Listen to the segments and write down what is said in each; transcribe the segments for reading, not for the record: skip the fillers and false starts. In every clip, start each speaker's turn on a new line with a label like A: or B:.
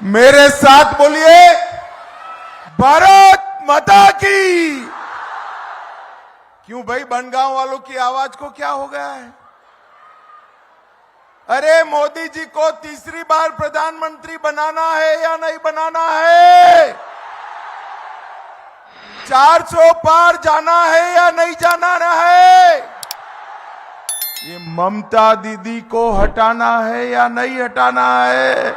A: मेरे साथ बोलिए, भारत माता की। क्यों भाई, बनगांव वालों की आवाज को क्या हो गया है? अरे मोदी जी को तीसरी बार प्रधानमंत्री बनाना है या नहीं बनाना है? 400 पार जाना है या नहीं जाना है? ये ममता दीदी को हटाना है या नहीं हटाना है?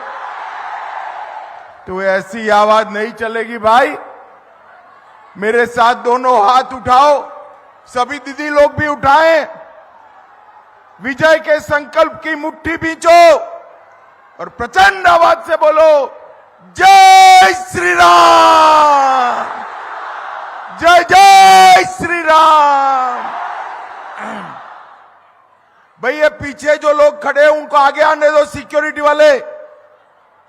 A: तो ऐसी आवाज नहीं चलेगी भाई। मेरे साथ दोनों हाथ उठाओ, सभी दीदी लोग भी उठाएं, विजय के संकल्प की मुट्ठी भींचो और प्रचंड आवाज से बोलो, जय श्री राम, जय जय श्री राम। भाई ये पीछे जो लोग खड़े हैं उनको आगे आने दो, सिक्योरिटी वाले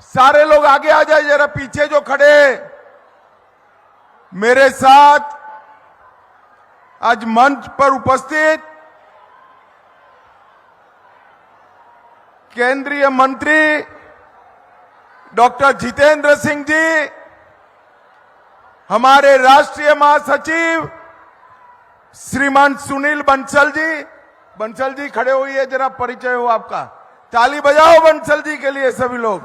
A: सारे लोग आगे आ जाए जरा। पीछे जो खड़े हैं मेरे साथ आज मंच पर उपस्थित केंद्रीय मंत्री डॉक्टर जितेंद्र सिंह जी, हमारे राष्ट्रीय महासचिव श्रीमान सुनील बंसल जी। बंसल जी खड़े हुई, जरा परिचय हो आपका, ताली बजाओ बंसल जी के लिए सभी लोग।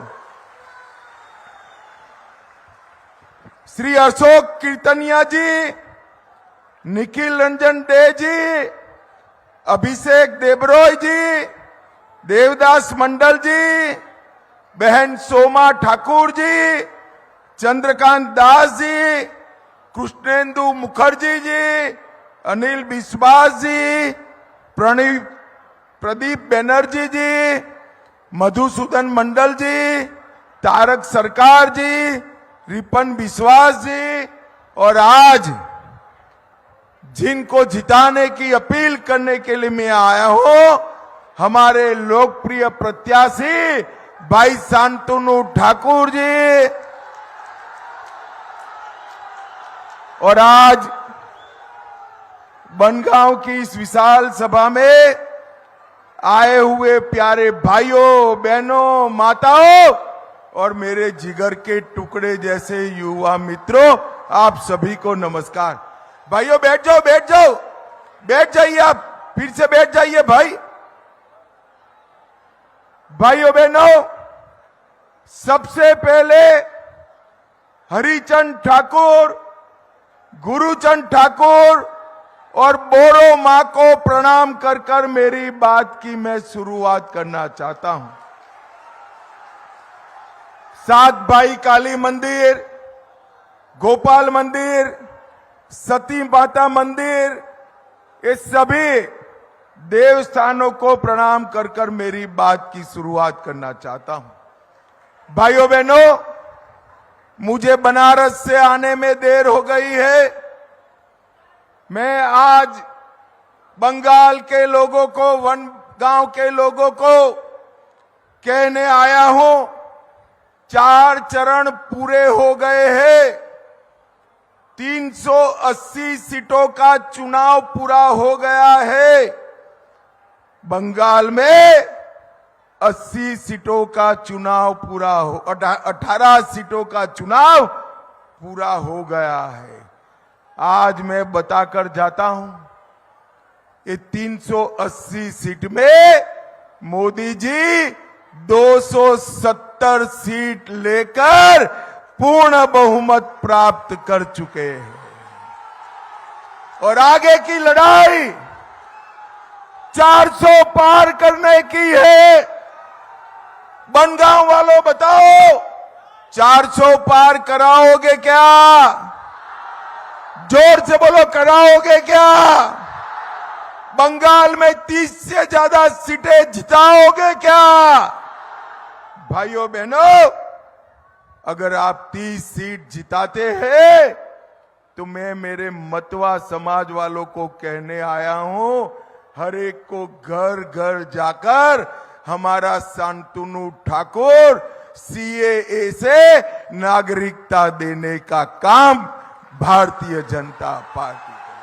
A: श्री अशोक कीर्तनिया जी, निखिल रंजन डे जी, अभिषेक देबरॉय जी, देवदास मंडल जी, बहन सोमा ठाकुर जी, चंद्रकांत दास जी, कृष्णेंदु मुखर्जी जी, अनिल विश्वास जी, प्रदीप बनर्जी जी, मधुसूदन मंडल जी, तारक सरकार जी, रिपन विश्वास जी, और आज जिनको जिताने की अपील करने के लिए मैं आया हूं, हमारे लोकप्रिय प्रत्याशी भाई शांतनु ठाकुर जी। और आज बनगांव की इस विशाल सभा में आए हुए प्यारे भाइयों, बहनों, माताओं और मेरे जिगर के टुकड़े जैसे युवा मित्रों, आप सभी को नमस्कार। भाइयों बैठ जाओ, बैठ जाओ, बैठ जाइए, आप फिर से बैठ जाइए भाई। भाइयों बहनों, सबसे पहले हरिचंद ठाकुर, गुरुचंद ठाकुर और बोरो मां को प्रणाम कर कर मेरी बात की मैं शुरुआत करना चाहता हूं। सात भाई काली मंदिर, गोपाल मंदिर, सती माता मंदिर, ये सभी देवस्थानों को प्रणाम कर कर मेरी बात की शुरुआत करना चाहता हूं। भाइयों बहनों, मुझे बनारस से आने में देर हो गई है। मैं आज बंगाल के लोगों को, बनगांव के लोगों को कहने आया हूं, 4 चरण पूरे हो गए हैं। 380 सीटों का चुनाव पूरा हो गया है। बंगाल में 80 सीटों का चुनाव पूरा हो, 18 सीटों का चुनाव पूरा हो गया है। आज मैं बताकर जाता हूं, ये 380 सीट में मोदी जी 270 सीट लेकर पूर्ण बहुमत प्राप्त कर चुके हैं। और आगे की लड़ाई 400 पार करने की है। बनगांव वालों बताओ, 400 पार कराओगे क्या? जोर से बोलो, कराओगे क्या? बंगाल में 30 से ज्यादा सीटें जिताओगे क्या? भाइयों बहनों, अगर आप 30 सीट जिताते हैं तो मैं मेरे मतवा समाज वालों को कहने आया हूं, हर एक को घर घर जाकर हमारा शांतनु ठाकुर सीएए से नागरिकता देने का काम भारतीय जनता पार्टी करेगी।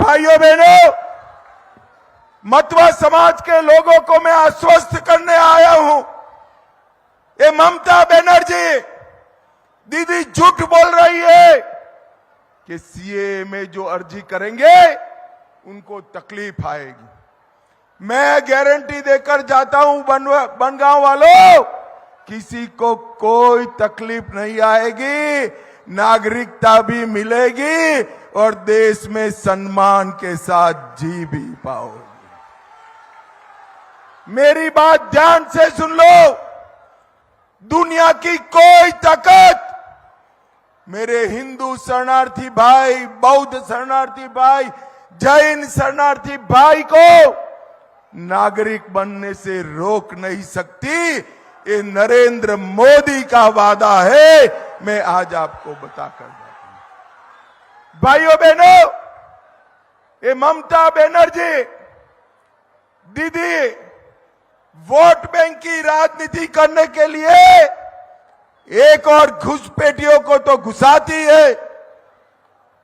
A: भाइयों बहनों, मतवा समाज के लोगों को मैं आश्वस्त करने आया हूं, ये ममता बनर्जी दीदी झूठ बोल रही है कि सीए में जो अर्जी करेंगे उनको तकलीफ आएगी। मैं गारंटी देकर जाता हूं बनगांव वालों, किसी को कोई तकलीफ नहीं आएगी, नागरिकता भी मिलेगी और देश में सम्मान के साथ जी भी पाओगे। मेरी बात ध्यान से सुन लो। दुनिया की कोई ताकत मेरे हिंदू शरणार्थी भाई, बौद्ध शरणार्थी भाई, जैन शरणार्थी भाई को नागरिक बनने से रोक नहीं सकती। ये नरेंद्र मोदी का वादा है, मैं आज आपको बताकर जाता हूं। भाइयों बहनों, ये ममता बनर्जी दीदी वोट बैंक की राजनीति करने के लिए एक और घुसपैठियों को तो घुसाती है,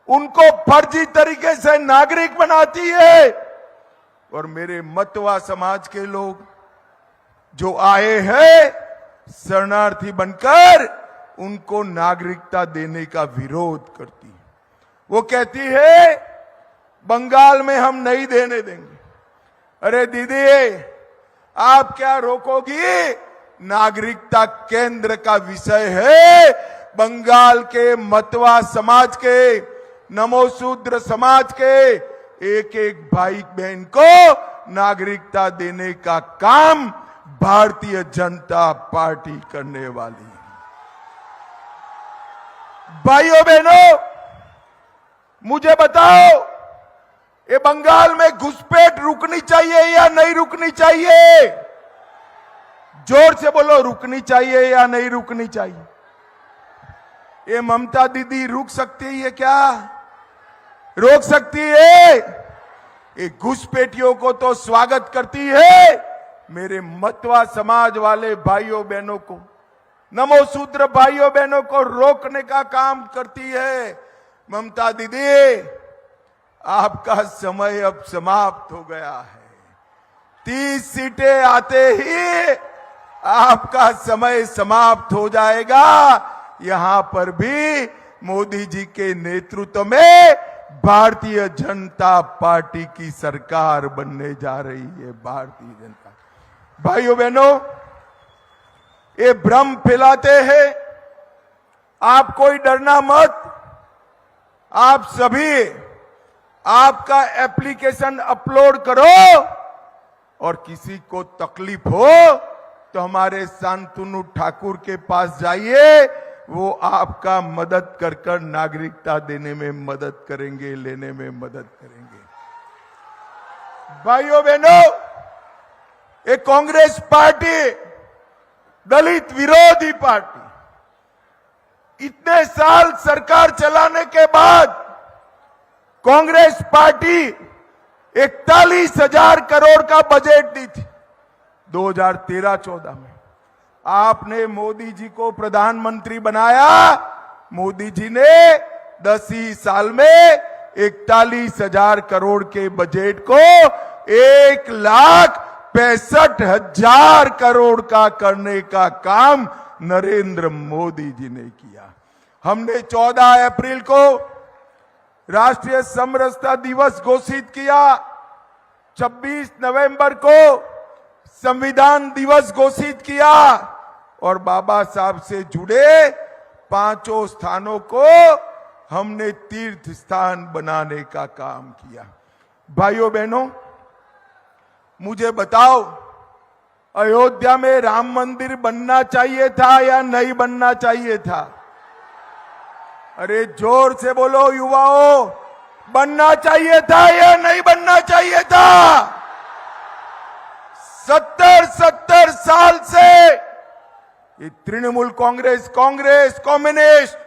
A: उनको फर्जी तरीके से नागरिक बनाती है, और मेरे मतवा समाज के लोग जो आए हैं शरणार्थी बनकर, उनको नागरिकता देने का विरोध करती है। वो कहती है बंगाल में हम नहीं देने देंगे। अरे दीदी, आप क्या रोकोगी? नागरिकता केंद्र का विषय है। बंगाल के मतवा समाज के, नमोशूद्र समाज के एक एक भाई बहन को नागरिकता देने का काम भारतीय जनता पार्टी करने वाली है। भाइयों बहनों, मुझे बताओ, ये बंगाल में घुसपैठ रुकनी चाहिए या नहीं रुकनी चाहिए? जोर से बोलो, रुकनी चाहिए या नहीं रुकनी चाहिए? ये ममता दीदी रुक सकती है क्या? रोक सकती है? ये घुसपैठियों को तो स्वागत करती है। मेरे मतवा समाज वाले भाइयों बहनों को, नमोशूद्र भाइयों बहनों को रोकने का काम करती है। ममता दीदी, आपका समय अब समाप्त हो गया है। 30 सीटें आते ही आपका समय समाप्त हो जाएगा। यहां पर भी मोदी जी के नेतृत्व में भारतीय जनता पार्टी की सरकार बनने जा रही है। भारतीय जनता, भाइयों बहनों, ये भ्रम फैलाते हैं। आप कोई डरना मत। आप सभी आपका एप्लीकेशन अपलोड करो, और किसी को तकलीफ हो तो हमारे शांतनु ठाकुर के पास जाइए। वो आपका मदद कर नागरिकता देने में मदद करेंगे, लेने में मदद करेंगे। भाइयों बहनों, ये कांग्रेस पार्टी दलित विरोधी पार्टी, इतने साल सरकार चलाने के बाद कांग्रेस पार्टी 41,000 करोड़ का बजट दी थी 2013-14 में। आपने मोदी जी को प्रधानमंत्री बनाया। मोदी जी ने 10 ही साल में 41,000 करोड़ के बजट को 1,65,000 करोड़ का करने का काम नरेंद्र मोदी जी ने किया। हमने 14 अप्रैल को राष्ट्रीय समरसता दिवस घोषित किया। 26 नवंबर को संविधान दिवस घोषित किया, और बाबा साहब से जुड़े 5 स्थानों को हमने तीर्थ स्थान बनाने का काम किया। भाइयों बहनों, मुझे बताओ, अयोध्या में राम मंदिर बनना चाहिए था या नहीं बनना चाहिए था? अरे जोर से बोलो युवाओं, बनना चाहिए था या नहीं बनना चाहिए था? 70 साल से ये तृणमूल कांग्रेस, कम्युनिस्ट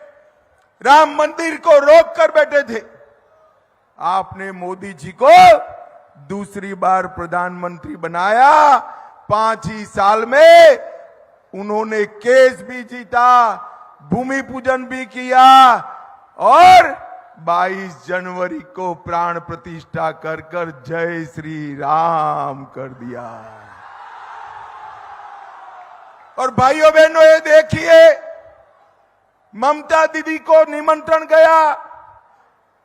A: राम मंदिर को रोक कर बैठे थे। आपने मोदी जी को दूसरी बार प्रधानमंत्री बनाया। 5 ही साल में उन्होंने केस भी जीता, भूमि पूजन भी किया, और 22 जनवरी को प्राण प्रतिष्ठा कर जय श्री राम कर दिया। और भाइयों बहनों, ये देखिए, ममता दीदी को निमंत्रण गया,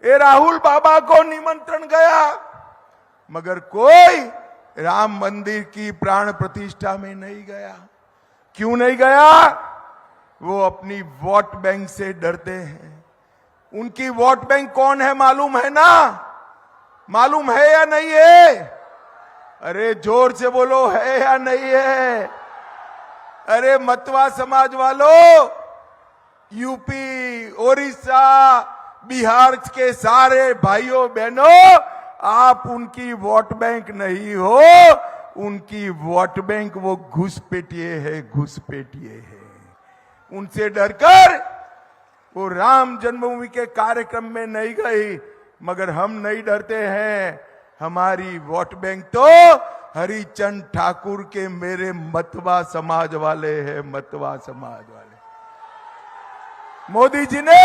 A: ये राहुल बाबा को निमंत्रण गया, मगर कोई राम मंदिर की प्राण प्रतिष्ठा में नहीं गया। क्यों नहीं गया? वो अपनी वोट बैंक से डरते हैं। उनकी वोट बैंक कौन है मालूम है ना? मालूम है या नहीं है? अरे जोर से बोलो, है या नहीं है? अरे मतवा समाज वालों, यूपी, ओडिशा, बिहार के सारे भाइयों बहनों, आप उनकी वोट बैंक नहीं हो। उनकी वोट बैंक वो घुसपैठिए है, घुसपैठिए है। उनसे डरकर वो राम जन्मभूमि के कार्यक्रम में नहीं गई, मगर हम नहीं डरते हैं। हमारी वोट बैंक तो हरिचंद ठाकुर के मेरे मतवा समाज वाले हैं, मतवा समाज वाले। मोदी जी ने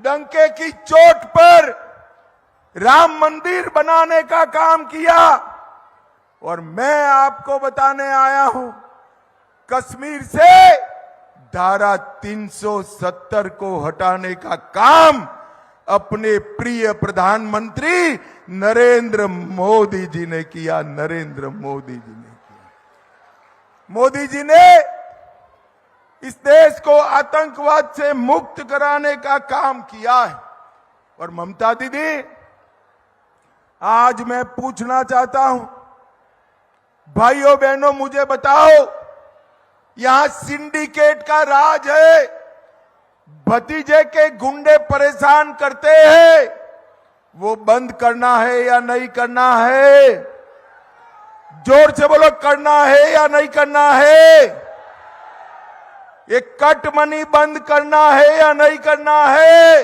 A: डंके की चोट पर राम मंदिर बनाने का काम किया, और मैं आपको बताने आया हूं, कश्मीर से धारा 370 को हटाने का काम अपने प्रिय प्रधानमंत्री नरेंद्र मोदी जी ने किया। नरेंद्र मोदी जी ने किया। मोदी जी ने इस देश को आतंकवाद से मुक्त कराने का काम किया है। और ममता दीदी, आज मैं पूछना चाहता हूं, भाइयों बहनों, मुझे बताओ, यहां सिंडिकेट का राज है, भतीजे के गुंडे परेशान करते हैं, वो बंद करना है या नहीं करना है? जोर से बोलो, करना है या नहीं करना है? ये कट मनी बंद करना है या नहीं करना है?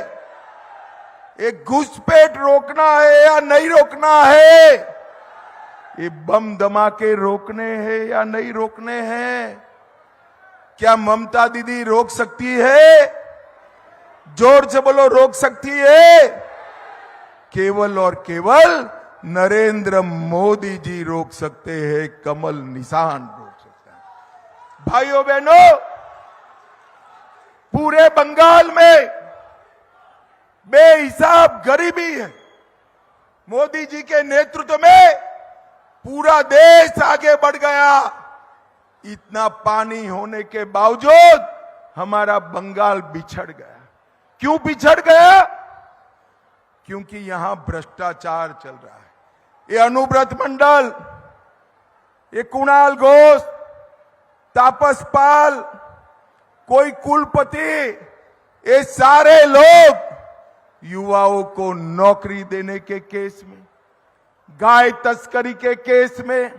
A: ये घुसपैठ रोकना है या नहीं रोकना है? ये बम धमाके रोकने हैं या नहीं रोकने हैं? क्या ममता दीदी रोक सकती है? जोर से बोलो, रोक सकती है? केवल और केवल नरेंद्र मोदी जी रोक सकते हैं, कमल निशान रोक सकते हैं। भाइयों बहनों, पूरे बंगाल में बेहिसाब गरीबी है। मोदी जी के नेतृत्व में पूरा देश आगे बढ़ गया। इतना पानी होने के बावजूद हमारा बंगाल बिछड़ गया। क्यों बिछड़ गया? क्योंकि यहां भ्रष्टाचार चल रहा है। ये अनुव्रत मंडल, ये कुणाल घोष, तापस पाल, कोई कुलपति, ये सारे लोग युवाओं को नौकरी देने के केस में, गाय तस्करी के केस में,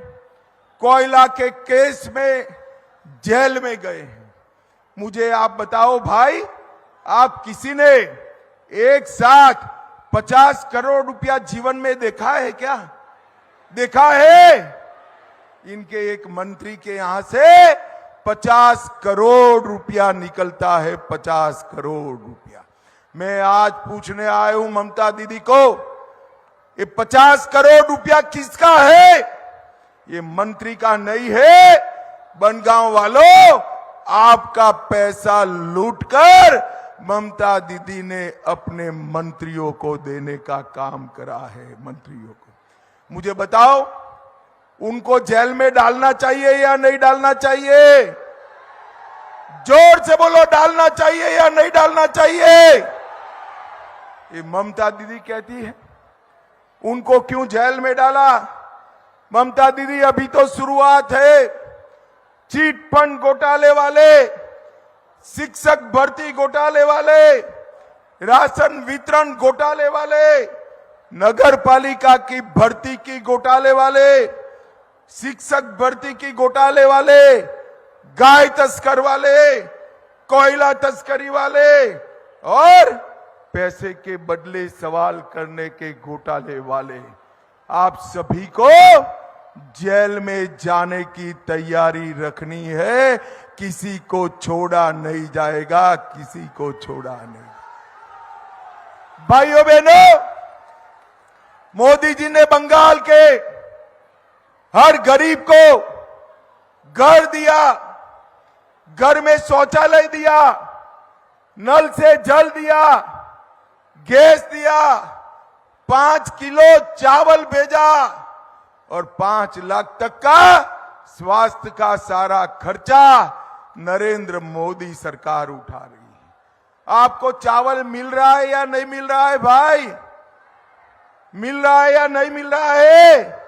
A: कोयला के केस में जेल में गए हैं। मुझे आप बताओ भाई, आप किसी ने एक साथ 50 करोड़ रुपया जीवन में देखा है क्या? देखा है? इनके एक मंत्री के यहां से 50 करोड़ रुपया निकलता है, 50 करोड़ रुपया। मैं आज पूछने आया हूं ममता दीदी को, ये 50 करोड़ रुपया किसका है? ये मंत्री का नहीं है। बनगांव वालों, आपका पैसा लूटकर ममता दीदी ने अपने मंत्रियों को देने का काम करा है। मंत्रियों को मुझे बताओ, उनको जेल में डालना चाहिए या नहीं डालना चाहिए? जोर से बोलो, डालना चाहिए या नहीं डालना चाहिए? ये ममता दीदी कहती है, उनको क्यों जेल में डाला? ममता दीदी, अभी तो शुरुआत है। चीट फंड घोटाले वाले, शिक्षक भर्ती घोटाले वाले, राशन वितरण घोटाले वाले, नगर पालिका की भर्ती की घोटाले वाले, शिक्षक भर्ती की घोटाले वाले, गाय तस्कर वाले, कोयला तस्करी वाले और पैसे के बदले सवाल करने के घोटाले वाले, आप सभी को जेल में जाने की तैयारी रखनी है। किसी को छोड़ा नहीं जाएगा, किसी को छोड़ा नहीं। भाइयों बहनों, मोदी जी ने बंगाल के हर गरीब को घर दिया, घर में शौचालय दिया, नल से जल दिया, गैस दिया, 5 किलो चावल भेजा और 5 लाख तक का स्वास्थ्य का सारा खर्चा नरेंद्र मोदी सरकार उठा रही है। आपको चावल मिल रहा है या नहीं मिल रहा है भाई? मिल रहा है या नहीं मिल रहा है?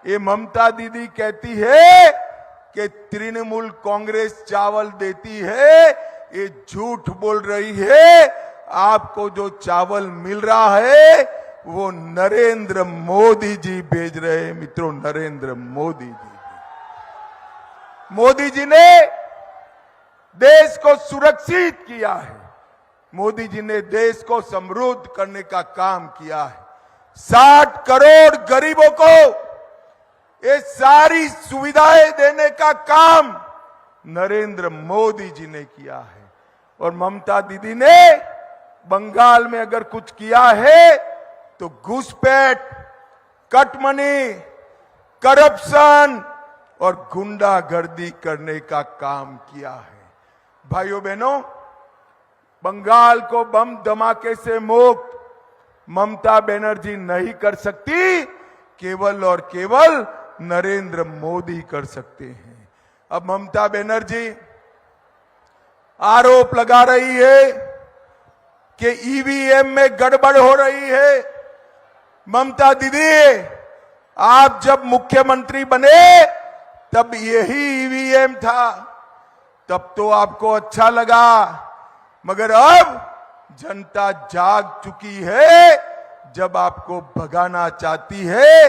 A: ये ममता दीदी कहती है कि तृणमूल कांग्रेस चावल देती है, ये झूठ बोल रही है। आपको जो चावल मिल रहा है वो नरेंद्र मोदी जी भेज रहे हैं मित्रों, नरेंद्र मोदी जी। मोदी जी ने देश को सुरक्षित किया है, मोदी जी ने देश को समृद्ध करने का काम किया है। 60 करोड़ गरीबों को ये सारी सुविधाएं देने का काम नरेंद्र मोदी जी ने किया है। और ममता दीदी ने बंगाल में अगर कुछ किया है तो घुसपैठ, कटमनी, करप्शन और गुंडागर्दी करने का काम किया है। भाइयों बहनों, बंगाल को बम धमाके से मुक्त ममता बनर्जी नहीं कर सकती, केवल और केवल नरेंद्र मोदी कर सकते हैं। अब ममता बनर्जी आरोप लगा रही है कि ईवीएम में गड़बड़ हो रही है। ममता दीदी, आप जब मुख्यमंत्री बने तब यही ईवीएम था, तब तो आपको अच्छा लगा, मगर अब जनता जाग चुकी है। जब आपको भगाना चाहती है,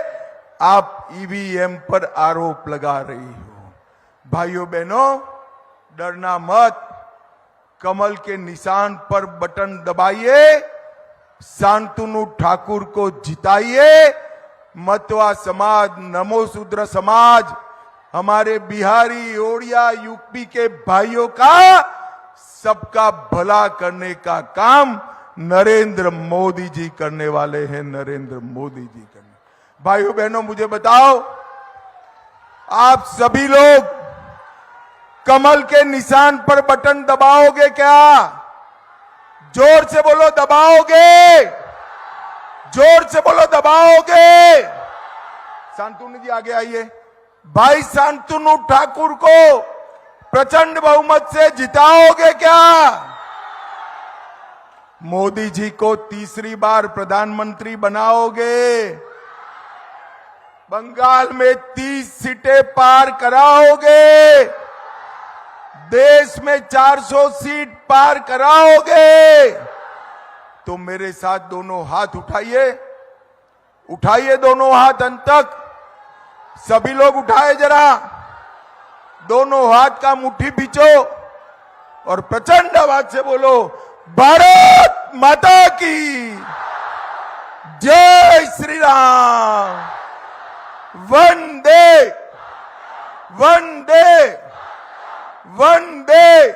A: आप ईवीएम पर आरोप लगा रही हो। भाइयों बहनों, डरना मत, कमल के निशान पर बटन दबाइए, शांतनु ठाकुर को जिताइए। मतवा समाज, नमोशूद्र समाज, हमारे बिहारी, ओडिया, यूपी के भाइयों का सबका भला करने का काम नरेंद्र मोदी जी करने वाले हैं, नरेंद्र मोदी जी करने। भाइयों बहनों, मुझे बताओ, आप सभी लोग कमल के निशान पर बटन दबाओगे क्या? जोर से बोलो, दबाओगे? जोर से बोलो, दबाओगे? शांतनु जी आगे आइए। भाई शांतनु ठाकुर को प्रचंड बहुमत से जिताओगे क्या? मोदी जी को तीसरी बार प्रधानमंत्री बनाओगे? बंगाल में 30 सीटें पार कराओगे? देश में 400 सीट पार कराओगे? तो मेरे साथ दोनों हाथ उठाइए, उठाइए दोनों हाथ अंत तक। सभी लोग उठाए जरा, दोनों हाथ का मुट्ठी पीछो और प्रचंड आवाज से बोलो, भारत माता की जय श्री राम, वंदे वंदे वंदे